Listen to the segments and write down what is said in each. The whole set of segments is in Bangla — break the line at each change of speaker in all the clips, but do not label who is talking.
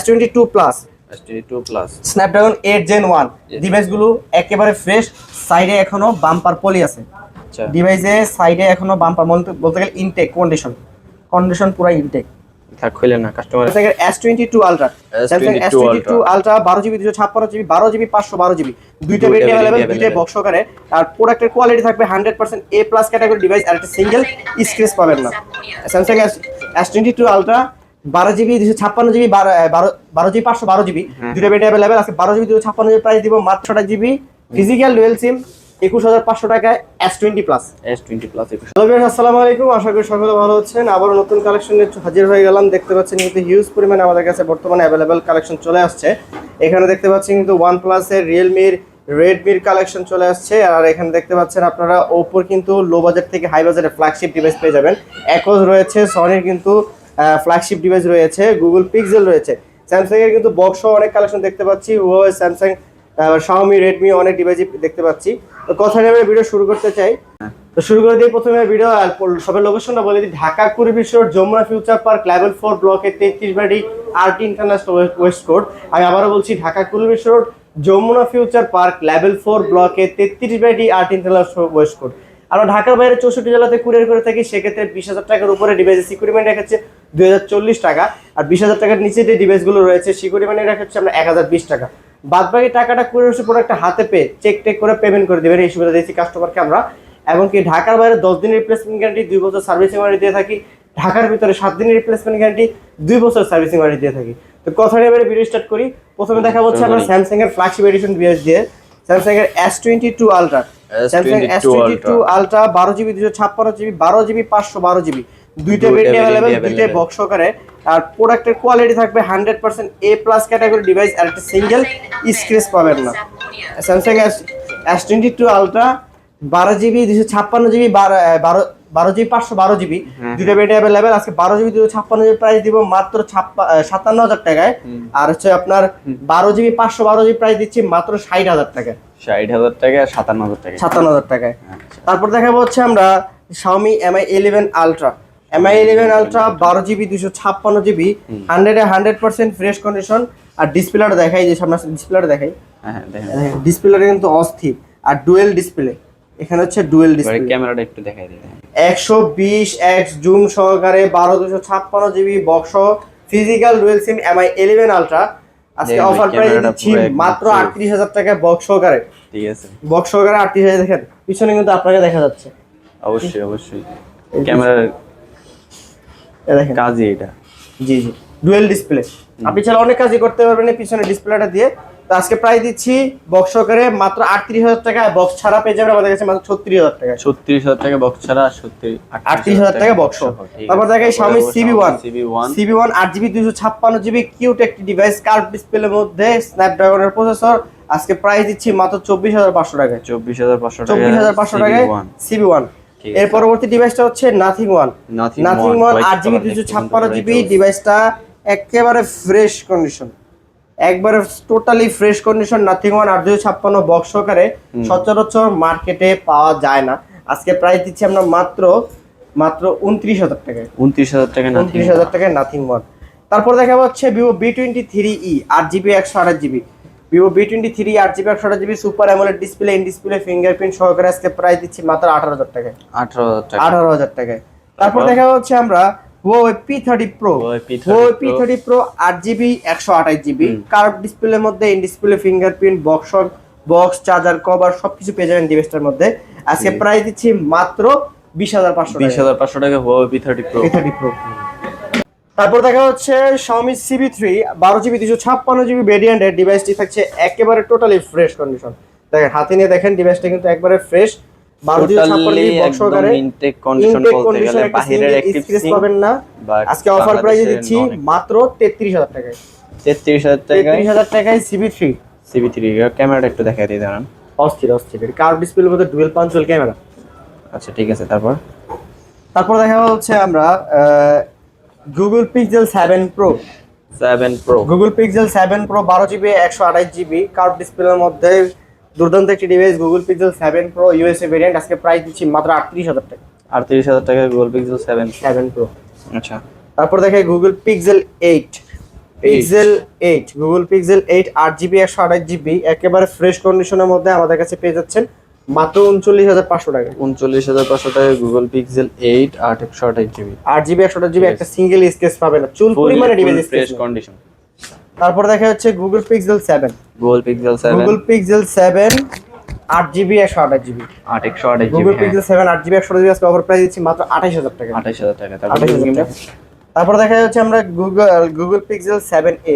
S22 প্লাস স্ন্যাপড্রাগন 8 Gen 1 ডিভাইসগুলো একেবারে ফ্রেশ। সাইডে এখনো বাম্পার পলি আছে।
আচ্ছা,
ডিভাইসে সাইডে এখনো বাম্পার বলতে গেলে ইনটেক কন্ডিশন পুরো ইনটেক।
থাক খুলে না customer.
S22 ultra, Samsung S22 ultra 12GB 256GB 12GB 512GB দুইটা ভেরিয়েন্ট अवेलेबल, দুইটা বক্স সহকারে। আর প্রোডাক্টের কোয়ালিটি থাকবে 100% A+ ক্যাটাগরি ডিভাইস, আর একটা সিঙ্গেল স্ক্র্যাচ পাবেন না। Samsung S22 ultra 12GB 256GB 12GB 512GB দুইটা ভেরিয়েন্ট अवेलेबल। আজকে 12GB 256GB প্রাইস দিব মাত্র 60GB ফিজিক্যাল ডুয়াল সিম 21500 টাকায় S20 প্লাস। হ্যালো ভিউয়ার্স, আসসালামু আলাইকুম। আশা করি সকলে ভালো আছেন। আবার নতুন কালেকশন নিয়ে হাজির হয়ে গেলাম। দেখতে পাচ্ছেন কিন্তু হিউজ পরিমাণে আমাদের কাছে বর্তমানে অ্যাভেলেবেল কালেকশন চলে আসছে। এখানে দেখতে পাচ্ছেন কিন্তু OnePlus এর, রিয়েলমির, রেডমির কালেকশন চলে আসছে। আর এখানে দেখতে পাচ্ছেন আপনারা ওপোর কিন্তু লো বাজেট থেকে হাই বাজেটে ফ্ল্যাগশিপ ডিভাইস পেয়ে যাবেন। একোজ রয়েছে, সনির কিন্তু ফ্ল্যাগশিপ ডিভাইস রয়েছে, গুগল পিক্সেল রয়েছে, স্যামসাং এর কিন্তু বক্স অনেক কালেকশন দেখতে পাচ্ছি, হুয়াওয়ে, স্যামসাং, শাওমি, রেডমি অনেক ডিভাইস দেখতে পাচ্ছি। তো কথা নিয়ে ভিডিও শুরু করতে চাই। তো শুরু করে দিই প্রথমে ভিডিও সবের লোকেশনটা বলে দিই। ঢাকা কুড়ি বিশ্ব road, Jamuna future park, level 4 ব্লকে 33 বাড়ি, আরটি ইন্টারন্যাশনাল ওয়েস্ট কোর্ট। আমি আবারও বলছি, ঢাকা কুড়ি বিশ্ব road, Jamuna future park, level 4 ব্লকে 33 বাড়ি, আরটি ইন্টারন্যাশনাল ওয়েস্ট কোর্ট। আমরা ঢাকার বাইরে 64 জেলাতে কুরিয়ার করে থাকি। সেক্ষেত্রে 20,000 টাকার উপরে ডিভাইসের সিকিউরিটি মানি রাখাচ্ছে 2040 টাকা, আর 20,000 টাকার নিচে যে ডিভাইসগুলো রয়েছে সিকিউরিটি মানি রাখাচ্ছে আমরা 1020 টাকা। বাদ বাকি টাকাটা কুরিয়ার প্রোডাক্টটা হাতে পেয়ে চেক করে পেমেন্ট করে দেবেন, এই সুবিধা দিয়েছি কাস্টমারকে আমরা। এমনকি ঢাকার বাইরে 10 দিনের রিপ্লেসমেন্ট গ্যারান্টি, 2 বছর সার্ভিসিং ওয়ারেন্টি দিয়ে থাকি। ঢাকার ভিতরে 7 দিনের রিপ্লেসমেন্ট গ্যারান্টি, 2 বছর সার্ভিসিং ওয়ারেন্টি দিয়ে থাকি। তো কথা নিয়ে এবারে ভিডিও স্টার্ট করি। প্রথমে দেখা হচ্ছে আমরা স্যামসাং এর ফ্ল্যাগশিপ এডিশন ডিভাইস দিয়ে, স্যামসাং এর S22 ultra. Samsung S22 ultra 12GB 256GB 12GB 512GB দুইটা ভেরিয়েন্ট अवेलेबल, দুইটা বক্স সহকারে। আর প্রোডাক্টের কোয়ালিটি থাকবে 100% A+ ক্যাটাগরি ডিভাইস, আর একটা সিঙ্গেল স্ক্র্যাচ পাবেন না। Samsung S22 ultra 12GB 256GB 12GB 512GB দুইটা ভেরিয়েন্ট अवेलेबल। আজকে 12GB 256GB প্রাইস দিব মাত্র 57,000 টাকায়। আর হচ্ছে আপনার 12GB 512GB প্রাইস দিচ্ছি মাত্র 60,000 টাকায়।
60,000 টাকা আর 57,000
টাকায়। তারপর দেখাবো হচ্ছে আমরা Xiaomi Mi 11 Ultra। Mi 11 Ultra 12GB 256GB 100% fresh condition. আর ডিসপ্লেটা দেখাই, যে সামনে ডিসপ্লেটা দেখাই।
হ্যাঁ দেখেন,
ডিসপ্লেটা কিন্তু অস্থির আর ডুয়েল ডিসপ্লে। এখানে হচ্ছে ডুয়েল ডিসপ্লে।
ক্যামেরাটা একটু দেখাই দিই।
120x জুম সহকারে 12256GB বক্স ফিজিক্যাল ডুয়েল সিম Mi 11 Ultra আজকে অফার প্রাইস দিচ্ছি মাত্র 38,000 টাকায় বক্স সহকারে।
ঠিক আছে,
বক্স সহকারে 38,000। দেখেন পিছনে কিন্তু আপনাকে দেখা যাচ্ছে।
অবশ্যই ক্যামেরার
দেখেন
কাজই এটা।
জি ডুয়েল ডিসপ্লে, আপনি চাইলে অনেক কাজই করতে পারবেন এই পিছনে ডিসপ্লেটা দিয়ে। তো আজকে প্রাইস দিচ্ছি বক্স সহকারে মাত্র 38,000 টাকায়, বক্স ছাড়া পেয়ে যাবেন আমাদের কাছে মাত্র 36,000 টাকায়।
36,000 টাকা বক্স ছাড়া,
38,000 টাকা বক্স। তারপর দেখাই Xiaomi CB1 8GB 256GB cute একটি ডিভাইস, কার্ভ ডিসপ্লের মধ্যে স্ন্যাপড্রাগনের প্রসেসর। আজকে প্রাইস দিচ্ছি মাত্র 24,500 টাকায়। 24,500 টাকায় CB1। এর পরবর্তী ডিভাইসটা হচ্ছে নাথিং ওয়ান 8GB 256GB ডিভাইসটা একেবারে ফ্রেশ কন্ডিশন, একবারে totally fresh condition. Nothing one 8GB box সহকারে সচরাচর মার্কেটে পাওয়া যায় না। আজকে প্রাইস দিচ্ছি আমরা মাত্র 29,000 টাকায়। 29,000 টাকায় নাথিং ওয়ান। তারপর দেখা হচ্ছে Vivo B23e 8GB 128GB। Vivo B23 8GB 128GB super AMOLED display, in display fingerprint সহকারে আজকে প্রাইস দিচ্ছি মাত্র 18,000 টাকায়। 18,000 টাকায়। তারপর দেখা হচ্ছে আমরা Huawei P30 Pro 8GB 128GB curve ডিসপ্লের মধ্যে, in display fingerprint, box charger cover সবকিছু পেয়ে যাবেন ডিভাইসটার মধ্যে। আজকে প্রাইস দিচ্ছি মাত্র 20,500
টাকা Huawei P30 Pro।
তারপর দেখা হচ্ছে Xiaomi CB3 12GB 256GB ভেরিয়েন্টের ডিভাইসটি থাকছে একেবারে টোটালি ফ্রেশ কন্ডিশন। দেখেন হাতে নিয়ে দেখেন ডিভাইসটা কিন্তু একবারে ফ্রেশ। 12GB বক্স সহকারে ইনটেক কন্ডিশন বলতে গেলে বাহিরের অ্যাক্টিভ সিম পাবেন না। আজকে অফার প্রাইসে দিচ্ছি মাত্র 33,000 টাকায়। 33,000 টাকায় CB3
ক্যামেরাটা একটু দেখাই দিই দাঁড়ান।
অস্থির কার্ভ ডিসপ্লের মধ্যে ডুয়াল পাঞ্চুয়াল ক্যামেরা।
আচ্ছা ঠিক আছে।
তারপর দেখা হচ্ছে আমরা Google Pixel 7 Pro Google Pixel 7 Pro 12GB 128GB curve ডিসপ্লের মধ্যে দুর্দান্ত একটি device. Google Pixel 7 Pro USA variant আজকে প্রাইস দিচ্ছি মাত্র 38,000 টাকা।
38,000 টাকা Google Pixel 7 Pro।
Pro।
আচ্ছা।
তারপর দেখাই Google Pixel 8 pixel 8 Google pixel 8 8GB 128GB একেবারে ফ্রেশ কন্ডিশনের মধ্যে আমাদের কাছে পেয়ে যাচ্ছেন মাত্র 39500 টাকা।
39500 টাকায় Google pixel 8 828GB
8GB 128GB একটা সিঙ্গেল স্কেচ পাবে না, চুল পরিমাণে ডিভাইস
ফ্রেশ কন্ডিশন।
তারপর দেখা যাচ্ছে Google pixel 7
Google pixel 7
Google pixel 7 8GB 128GB
828GB
Google pixel 7 8GB 128GB আজকে অফার প্রাইস দিচ্ছি মাত্র 28000 টাকা।
28000 টাকা।
28000 টাকা। তারপর দেখা যাচ্ছে আমরা Google pixel 7a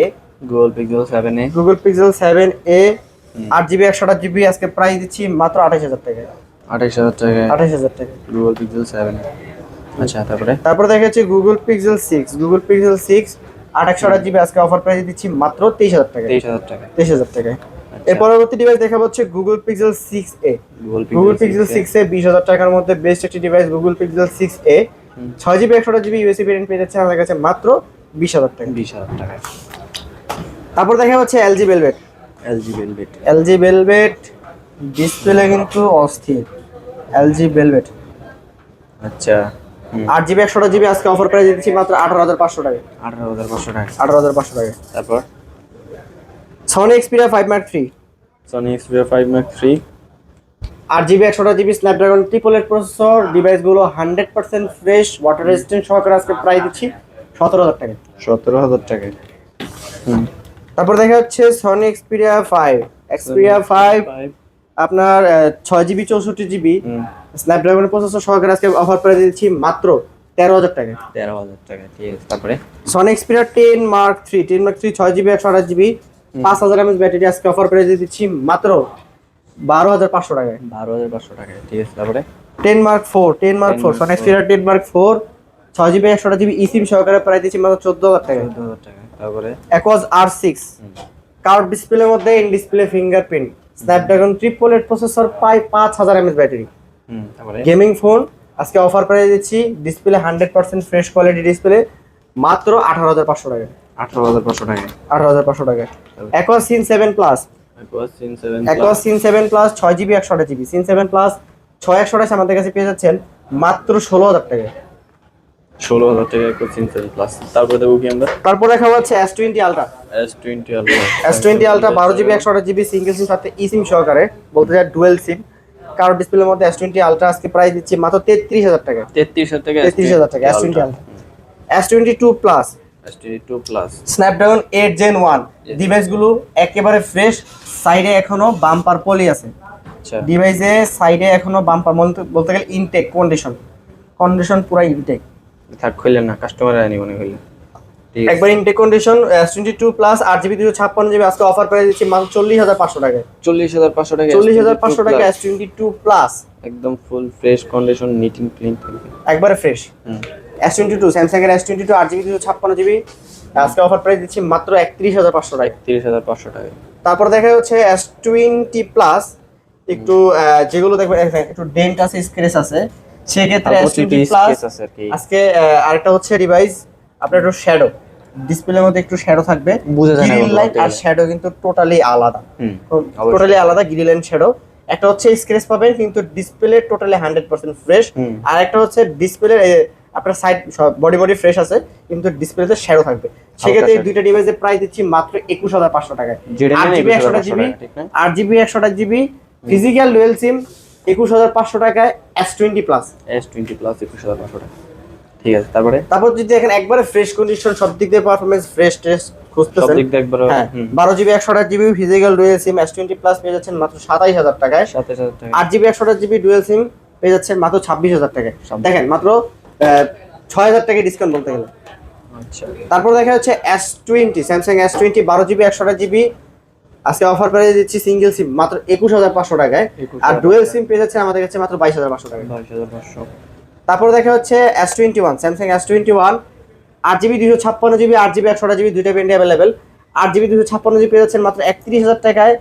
Google pixel 7a
Google pixel 7a 8GB 128GB আজকে প্রাইস দিচ্ছি মাত্র 28000 টাকা।
28000 টাকা।
28000 টাকা
গুগল পিক্সেল 7। আচ্ছা,
তারপর দেখা যাচ্ছে Google pixel 6 Google pixel 6 828GB আজকে অফার প্রাইস দিচ্ছি মাত্র 23000 টাকা।
23000 টাকা।
23000 টাকা। এর পরবর্তী ডিভাইস দেখাবো হচ্ছে Google pixel 6a Google pixel 6a 20000 টাকার মধ্যে বেস্ট একটি device Google pixel 6a 6GB 128GB USB variant পেয়ে যাচ্ছে আমাদের কাছে মাত্র 20000 টাকা।
20000 টাকা।
তারপর দেখা হচ্ছে LG velvet LG velvet display কিন্তু অস্থির। এলজি ভেলভেট
আচ্ছা,
8GB 128GB আজকে অফার প্রাইস দিচ্ছি মাত্র 18500 টাকা।
18500 টাকা।
18500 টাকা।
তারপর
Sony Xperia 5 Mark III
Sony Xperia 5 Mark III
8GB 128GB Snapdragon triple eight processor ডিভাইসগুলো 100% ফ্রেশ ওয়াটার রেজিস্ট্যান্ট সহকারে আজকে প্রাইস দিচ্ছি 17000 টাকা।
17000 টাকা।
তারপর দেখা হচ্ছে সনি এক্সপিরিয়া 5 আপনার 6GB 64GB স্ন্যাপড্রাগন প্রসেসর সহকারে আজকে অফার প্রাইস দিচ্ছি মাত্র 13000 টাকা।
13000 টাকা, ঠিক আছে। তারপরে
Sony Xperia 10 Mark III 6GB 128GB 5000 mAh battery আজকে অফার প্রাইস দিচ্ছি মাত্র 12500 টাকায়।
12500 টাকা, ঠিক আছে। তারপরে
10 Mark IV Sony Xperia 10 Mark IV 6GB 128GB eSIM সহকারে প্রাইস দিচ্ছি মাত্র 14000 টাকা।
14000 টাকা। তারপরে
Aquos R6 কার্ভ ডিসপ্লের মধ্যে in display fingerprint Snapdragon triple eight processor pi 5000 mAh battery
তারপরে
গেমিং ফোন আজকে অফার প্রাইস দিচ্ছি ডিসপ্লে 100% ফ্রেশ কোয়ালিটি ডিসপ্লে মাত্র 18500 টাকা।
18500 টাকা।
18500 টাকা। Aquos Sin 7 Plus Aquos Sin 7 Plus 6GB 128GB Sin 7 Plus 6128 আমাদের কাছে পেয়ে যাচ্ছেন মাত্র 16000 টাকা।
16000 টাকা Aquos Sin 7 Plus। তারপরে দেবো কি আমরা?
তারপর দেখা হচ্ছে S20 Ultra S20 Ultra 12GB 128GB single সিম সাথে eSIM সহকারে বলতে যায় ডুয়াল সিম কার্ভ ডিসপ্লের মধ্যে S20 Ultra আজকে প্রাইস দিচ্ছি মাত্র 33000 টাকা।
33000 টাকা।
33000 টাকা S20 Ultra। S22 Plus Snapdragon 8 Gen 1 ডিভাইসগুলো একেবারে ফ্রেশ, সাইডে এখনো বাম্পার পলি আছে।
আচ্ছা,
ডিভাইসে সাইডে এখনো বাম্পার বলতে গেলে ইনটেক কন্ডিশন পুরো ইনটেক
থাক, খুললেন না, কাস্টমার আনি মনে হইলো
একবার intact condition. S22 Plus 8GB 256GB আজকে অফার প্রাইস দিচ্ছি মাত্র 40500 টাকা।
40500 টাকা।
40500 টাকা S22 Plus
একদম full fresh condition, neat and clean
একবারে ফ্রেশ। S22 স্যামসাং এর S22 8GB 256GB আজকে অফার প্রাইস দিচ্ছি মাত্র 31500 টাকা।
31500 টাকা।
তারপর দেখা হচ্ছে S20 Plus একটু যেগুলো দেখবেন একটু ডেন্ট আছে, স্ক্র্যাচ আছে, সেক্ষেত্রে S20 Plus আজকে আরেকটা হচ্ছে ডিভাইস আপনার একটু শ্যাডো ডিসপ্লের মধ্যে একটু শ্যাডো থাকবে, গ্রিন লাইট আর শ্যাডো কিন্তু টোটালি আলাদা, গ্রিন লাইট শ্যাডো। একটা হচ্ছে স্ক্র্যাচ পাবেন কিন্তু ডিসপ্লে টোটালি 100% ফ্রেশ, আর একটা হচ্ছে ডিসপ্লে আপনার সাইড বডি ফ্রেশ আছে কিন্তু ডিসপ্লেতে শ্যাডো থাকবে। সেক্ষেত্রে এই দুইটা ডিভাইসের প্রাইস দিচ্ছি মাত্র 21500 টাকায়। 8GB 128GB ফিজিক্যাল ডুয়াল সিম 21500 টাকায় S20 Plus
21500 টাকা, ঠিক আছে। তারপর
যদি দেখেন একবারে ফ্রেশ কন্ডিশন, সব দিক দিয়ে পারফরম্যান্স ফ্রেশ টেস্ট খুঁজতেছেন,
সব দিক দিয়ে একবারে
12GB 128GB ফিজিক্যাল ডুয়াল সিম S20 Plus পেয়ে যাচ্ছেন মাত্র 27000 টাকায়।
27000 টাকা।
8GB 128GB ডুয়াল সিম পেয়ে যাচ্ছেন মাত্র 26000 টাকায়। দেখেন মাত্র 6000 টাকা ডিসকাউন্ট বলতে গেলে।
আচ্ছা,
তারপর দেখা হচ্ছে S20 Samsung S20 12GB 128GB আজকে অফার প্রাইস দিচ্ছি সিঙ্গেল সিম মাত্র 21500 টাকায়, আর ডুয়াল সিম পেয়ে যাচ্ছে আমাদের কাছে মাত্র 22500 টাকায়।
22500।
তারপর দেখা হচ্ছে S21 Samsung S21 8GB 256GB 8GB 128GB দুইটা ভেরিয়েন্ট अवेलेबल। 8GB 256GB পেয়ে যাচ্ছেন মাত্র 31000 টাকায়,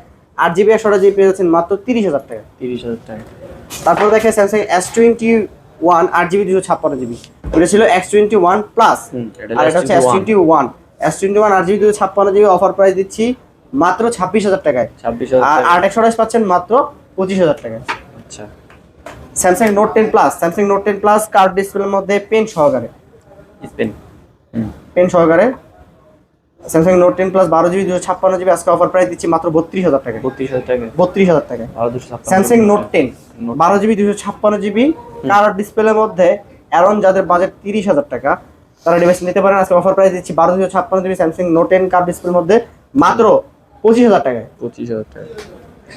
8GB 128GB পেয়ে যাচ্ছেন মাত্র 30000 টাকায়।
30000 টাকা।
তারপর দেখা স্যামসাং S21 8GB 256GB, এটা ছিল S21 Plus আর এটা হচ্ছে S21 8GB 256GB offer price দিচ্ছি মাত্র 26000 টাকায়।
26000
আর 828 পাচ্ছেন মাত্র 25000 টাকায়।
আচ্ছা,
স্যামসাং নোট 10 প্লাস কার্ভ ডিসপ্লের মধ্যে পেন সহকারে Samsung note 10 plus 12GB 256GB আজকে অফার প্রাইস দিচ্ছি মাত্র 32000 টাকা।
32000 টাকা।
32000 টাকা।
আর 256
Samsung note 10 12GB 256GB colour ডিসপ্লের মধ্যে অ্যারন যাদের বাজেট 30000 টাকা তারা ডিভাইস নিতে পারেন। আজকে অফার প্রাইস দিচ্ছি 1256GB স্যামসাং নোট 10 কালার ডিসপ্লের মধ্যে মাত্র 25000 টাকায়।
25000 টাকা।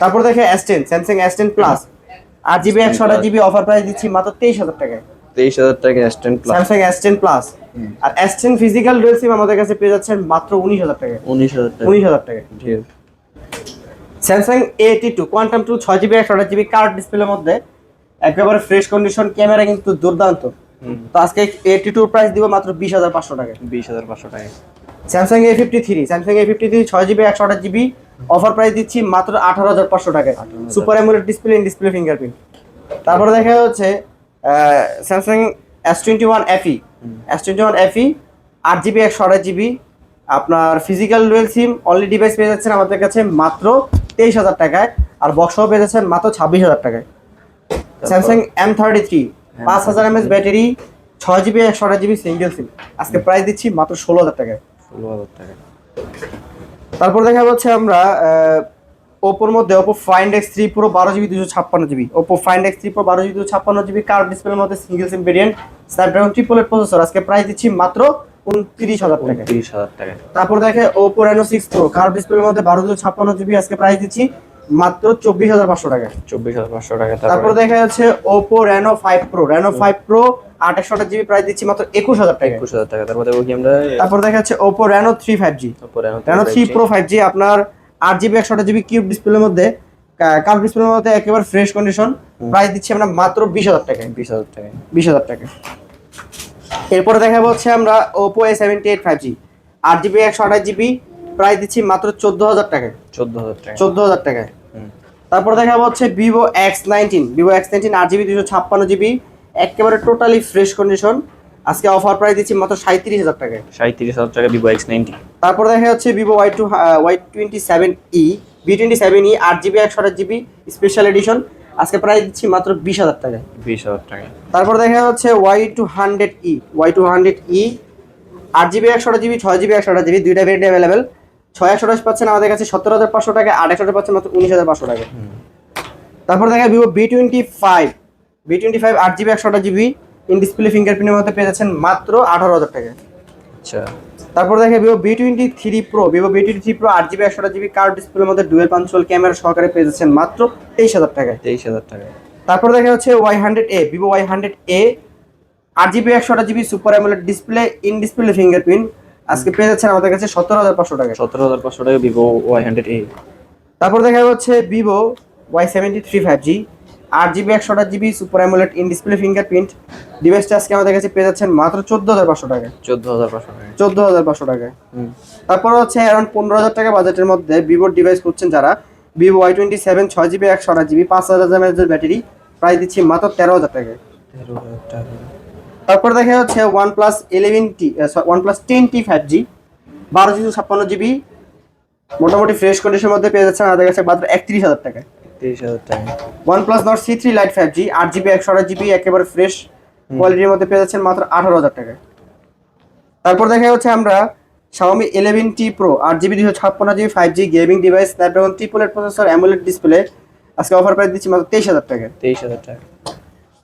তারপর দেখে S10 Samsung S10 plus 8GB 128GB offer price দিচ্ছি মাত্র 23000 টাকায়।
23000 টাকা S10 plus.
Samsung S10 plus আর S10 ফিজিক্যাল ডুয়াল সিম আমাদের কাছে পেয়ে যাচ্ছেন মাত্র 19000 টাকায়।
19000 টাকা।
19000 টাকায়।
ঠিক আছে।
Samsung A82 quantum 2 6GB 128GB card ডিসপ্লের মধ্যে একেবারে ফ্রেশ কন্ডিশন, ক্যামেরা কিন্তু দুর্দান্ত। তো আজকে A82 প্রাইস দিব মাত্র 20500 টাকায়।
20500 টাকা।
Samsung A53 6GB 128GB offer price দিচ্ছি মাত্র 18500 টাকায়। Super AMOLED display, in display fingerprint. তারপরে দেখা হচ্ছে Samsung S21 FE 8GB 128GB আপনার ফিজিক্যাল ডুয়াল সিম অনলি ডিভাইস পেয়ে যাচ্ছেন আমাদের কাছে মাত্র 23000 টাকায় আর বক্সও পেয়ে যাচ্ছেন মাত্র 26000 টাকায়। Samsung M33 5000 mAh battery 6GB 128GB single SIM আজকে প্রাইস দিচ্ছি মাত্র 16000 টাকায়।
16000 টাকা।
তারপর দেখা যাচ্ছে আমরা ওপোর মধ্যে Oppo Find X3 Pro 12GB 256GB Oppo Find X3 Pro 12GB 256GB curve ডিসপ্লের মধ্যে সিঙ্গেল সিম ভেরিয়েন্ট স্ন্যাপড্রাগন 888 প্রসেসর আজকে প্রাইস দিচ্ছি মাত্র 29000 টাকা।
29000 টাকা।
তারপর দেখে Oppo Reno 6 Pro কার্ভ ডিসপ্লের মধ্যে 12GB আজকে প্রাইস দিচ্ছি মাত্র 24500 টাকা।
24500 টাকা।
তারপর দেখা যাচ্ছে Oppo Reno 5 Pro 828GB price দিচ্ছি মাত্র 21000 টাকা।
21000 টাকা। তারপর দেখো কি আমরা
তারপর দেখা যাচ্ছে Oppo Reno 3 5G Reno 3 Pro 5G আপনার 8GB 128GB কিউব ডিসপ্লের মধ্যে কার্ভ ডিসপ্লের মধ্যে একেবারে ফ্রেশ কন্ডিশন প্রাইস দিচ্ছি আমরা মাত্র 20000 টাকায়।
20000 টাকা।
20000 টাকা। এরপরে দেখাবো হচ্ছে আমরা Oppo A78 5G 8GB 128GB price দিচ্ছি মাত্র 14000 টাকায়।
14000 টাকা।
14000 টাকায়। তারপর দেখাবো হচ্ছে Vivo X19 8GB 256GB একেবারে টোটালি ফ্রেশ কন্ডিশন আজকে অফার প্রাইস দিচ্ছি মাত্র 37000 টাকায়।
37000 টাকা Vivo X90।
তারপর দেখা যাচ্ছে Vivo Y27e 8GB 128GB special edition আজকে প্রাইস দিচ্ছি মাত্র 20000 টাকায়।
20000 টাকা।
তারপর দেখা যাচ্ছে Y200e 8GB 128GB 6GB 128GB দুইটা ভেরিয়েন্ট अवेलेबल 6128 পাচ্ছেন আমাদের কাছে 17500 টাকা, 8128 পাচ্ছেন মাত্র 19500 টাকা। তারপর দেখা Vivo B25 8GB 128GB in display ফিঙ্গারপ্রিন্টের মধ্যে পেয়ে যাচ্ছেন মাত্র 18000 টাকা।
আচ্ছা।
তারপর দেখা Vivo B23 Pro 8GB 128GB curve ডিসপ্লের মধ্যে ডুয়াল পাঞ্চুয়াল ক্যামেরা সহকারে পেয়ে যাচ্ছেন মাত্র 23000 টাকায়।
23000 টাকা।
তারপর দেখা হচ্ছে Y100A Vivo Y100A 8GB 128GB super AMOLED display in display fingerprint আজকে পেয়ে যাচ্ছেন আমাদের কাছে 17500 টাকা।
17500 টাকা Vivo Y100A।
তারপর দেখা হচ্ছে Vivo Y73 5G 8GB 128GB super AMOLED in display fingerprint ডিভাইসটা আজকে আমাদের কাছে পেয়ে যাচ্ছেন মাত্র 14500 টাকা।
14500 টাকা।
14500 টাকা। তারপর হচ্ছে अराउंड 15000 টাকা বাজেটের মধ্যে ভিভোর ডিভাইস খুঁজছেন যারা Vivo Y27 6GB 128GB 5000 mAh battery price দিচ্ছি মাত্র 13000 টাকায়।
13000 টাকা।
তারপর দেখা হচ্ছে OnePlus 10T 5G 12GB 256GB মোটামুটি ফ্রেশ কন্ডিশনের মধ্যে পেয়ে যাচ্ছেন আমাদের কাছে মাত্র 31000 টাকায়।
33000 টাকা।
OnePlus Nord C3 Lite 5G 8GB 128GB একেবারে ফ্রেশ কোয়ালিটির মধ্যে পেয়ে যাচ্ছেন মাত্র 18000 টাকায়। তারপর দেখা হচ্ছে আমরা Xiaomi 11T Pro 8GB 256GB 5G gaming device Snapdragon 888 processor AMOLED display আজকে অফার প্রাইস দিচ্ছি মাত্র 23000 টাকায়।
23000 টাকা।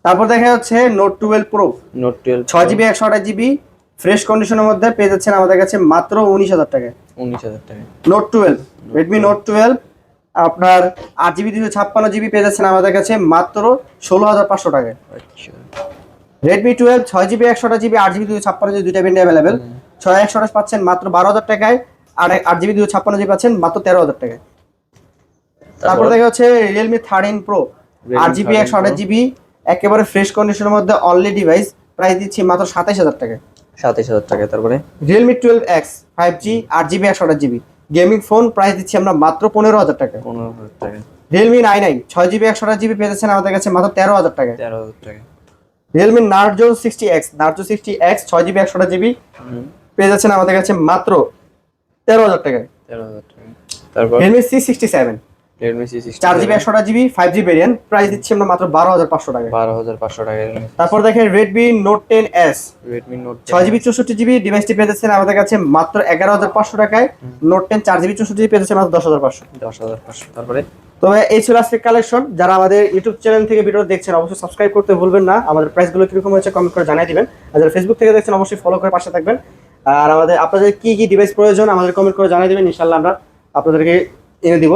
তারপর দেখা হচ্ছে Note 12 Pro
Note 12
6GB 128GB fresh কন্ডিশনের মধ্যে পেয়ে যাচ্ছেন আমাদের কাছে মাত্র 19000 টাকায়।
19000 টাকা।
Note 12 Redmi Note 12 আপনার 8GB 256GB পেয়ে যাচ্ছেন আমাদের কাছে মাত্র 16500 টাকায়।
আচ্ছা।
Redmi 12 6GB 128GB 8GB 256GB দুইটা ভেরিয়েন্ট अवेलेबल 6128 পাচ্ছেন মাত্র 12000 টাকায় আর 8GB 256GB পাচ্ছেন মাত্র 13000 টাকায়। তারপর দেখা হচ্ছে Realme 13 Pro 8GB 128GB একেবারে ফ্রেশ কন্ডিশনের মধ্যে অনলি ডিভাইস প্রাইস দিচ্ছি মাত্র 27000 টাকায়।
27000 টাকা। তারপরে
Realme 12X 5G 8GB 128GB gaming phone price দিচ্ছি আমরা মাত্র 15000 টাকা।
15000 টাকা।
Realme 99 6GB 128GB পেয়ে যাচ্ছেন আমাদের কাছে মাত্র 13000 টাকা।
13000 টাকা।
Realme Narzo 60X 6GB 128GB পেয়ে যাচ্ছেন আমাদের কাছে মাত্র 13000 টাকা।
13000 টাকা। তারপর
Realme C67
Redmi C60
4GB 128GB 5G variant, price দিচ্ছি আমরা মাত্র 12,500 টাকায়।
12,500 টাকা।
তারপর দেখেন Redmi Note 10s,
Redmi Note
6GB 64GB ডিভাইসটি পেয়ে যাচ্ছেন আমাদের কাছে মাত্র 11,500 টাকায়। Note 10 4GB 64GB পেয়ে যাচ্ছেন মাত্র 10,500।
10,500। তারপরে
তবে এই ছিল আজকের কালেকশন। যারা আমাদের ইউটিউব চ্যানেল থেকে ভিডিও দেখছেন অবশ্যই সাবস্ক্রাইব করতে ভুলবেন না। আমাদের প্রাইসগুলো কিরকম হয়েছে কমেন্ট করে জানিয়ে দিবেন। আর যারা ফেসবুক থেকে দেখছেন অবশ্যই ফলো করে পাশে থাকবেন। আর আপনাদের কি কি ডিভাইস প্রয়োজন আমাদের কমেন্ট করে জানিয়ে দিবেন, ইনশাআল্লাহ আমরা আপনাদেরকে এনে দিব।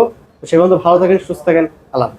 সে পর্যন্ত ভালো থাকেন, সুস্থ থাকেন, আল্লাহ।